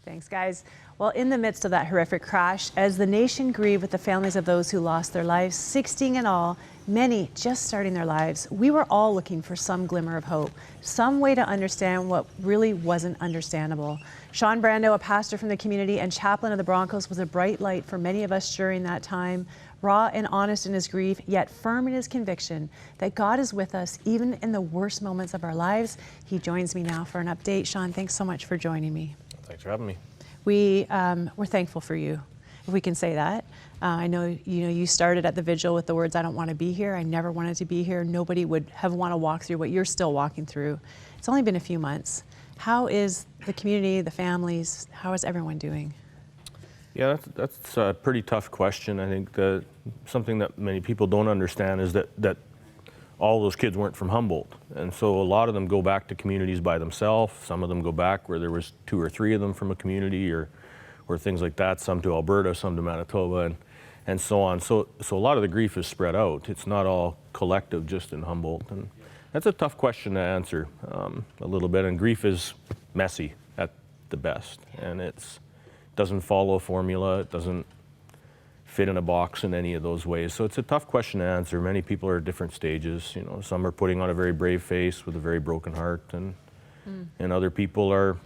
Thanks, guys. Well, in the midst of that horrific crash, as the nation grieved with the families of those who lost their lives, 16 in all, many just starting their lives, we were all looking for some glimmer of hope, some way to understand what really wasn't understandable. Sean Brandow, a pastor from the community and chaplain of the Broncos, was a bright light for many of us during that time, raw and honest in his grief, yet firm in his conviction that God is with us even in the worst moments of our lives. He joins me now for an update. Sean, thanks so much for joining me. Thanks for having me. We're thankful for you, if we can say that. I know you started at the vigil with the words, "I don't want to be here. I never wanted to be here." Nobody would have want to walk through what you're still walking through. It's only been a few months. How is the community, the families, how is everyone doing? Yeah, that's a pretty tough question. I think that something that many people don't understand is that all those kids weren't from Humboldt. And so a lot of them go back to communities by themselves. Some of them go back where there was 2 or 3 of them from a community or things like that, some to Alberta, some to Manitoba, and so on. So a lot of the grief is spread out. It's not all collective just in Humboldt. And that's a tough question to answer a little bit. And grief is messy at the best. And it doesn't follow a formula. It doesn't fit in a box in any of those ways. So it's a tough question to answer. Many people are at different stages. Some are putting on a very brave face with a very broken heart, and other people are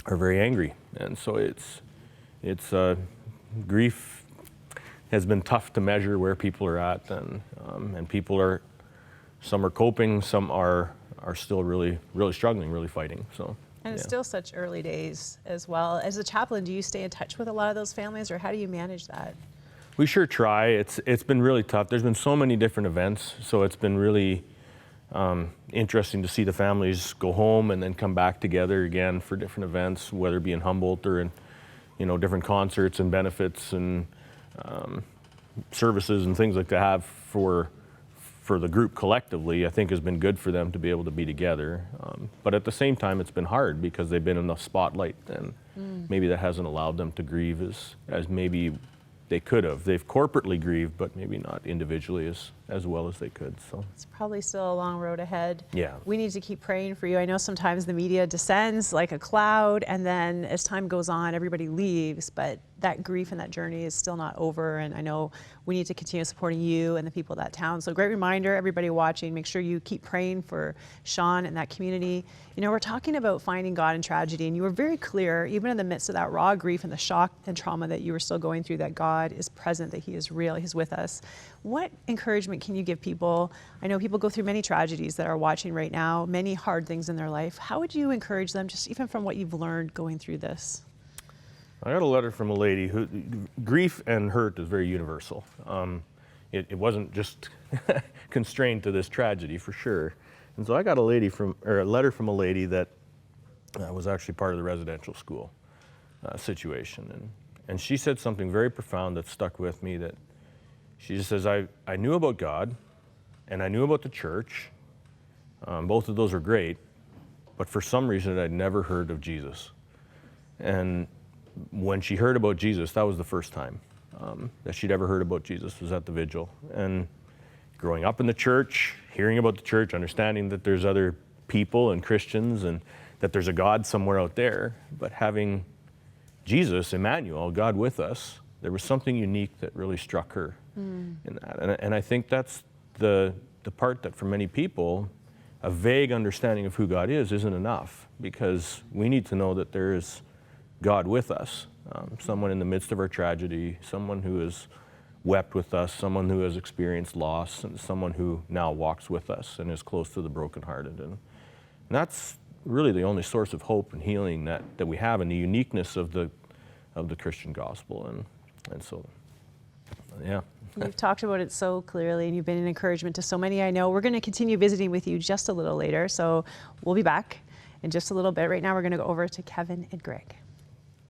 very angry. And so it's grief has been tough to measure where people are at, and people are, some are coping, some are still really struggling, really fighting. So. And it's still such early days as well. As a chaplain, do you stay in touch with a lot of those families, or how do you manage that? We sure try. It's been really tough. There's been so many different events, so it's been really interesting to see the families go home and then come back together again for different events, whether it be in Humboldt or in different concerts and benefits and services and things like to have for the group collectively. I think has been good for them to be able to be together. But at the same time, it's been hard because they've been in the spotlight, and maybe that hasn't allowed them to grieve as maybe they could have. They've corporately grieved, but maybe not individually as well as they could. So it's probably still a long road ahead. Yeah. We need to keep praying for you. I know sometimes the media descends like a cloud, and then as time goes on, everybody leaves, but that grief and that journey is still not over. And I know we need to continue supporting you and the people of that town. So great reminder, everybody watching, make sure you keep praying for Sean and that community. We're talking about finding God in tragedy, and you were very clear, even in the midst of that raw grief and the shock and trauma that you were still going through, that God is present, that He is real, He's with us. What encouragement can you give people? I know people go through many tragedies that are watching right now, many hard things in their life. How would you encourage them, just even from what you've learned going through this? I got a letter from a lady who, grief and hurt is very universal. It wasn't just constrained to this tragedy, for sure. And so I got a letter from a lady that was actually part of the residential school situation. And she said something very profound that stuck with me, that she just says, I knew about God and I knew about the church. Both of those are great, but for some reason I'd never heard of Jesus. And when she heard about Jesus, that was the first time that she'd ever heard about Jesus, was at the vigil. And growing up in the church, hearing about the church, understanding that there's other people and Christians and that there's a God somewhere out there, but having Jesus, Emmanuel, God with us, there was something unique that really struck her in that. And I think that's the part that for many people, a vague understanding of who God is isn't enough, because we need to know that there is God with us, someone in the midst of our tragedy, someone who has wept with us, someone who has experienced loss, and someone who now walks with us and is close to the brokenhearted. And that's really the only source of hope and healing that we have, and the uniqueness of the Christian gospel. And so, yeah. You've talked about it so clearly, and you've been an encouragement to so many I know. We're going to continue visiting with you just a little later, so we'll be back in just a little bit. Right now, we're going to go over to Kevin and Greg.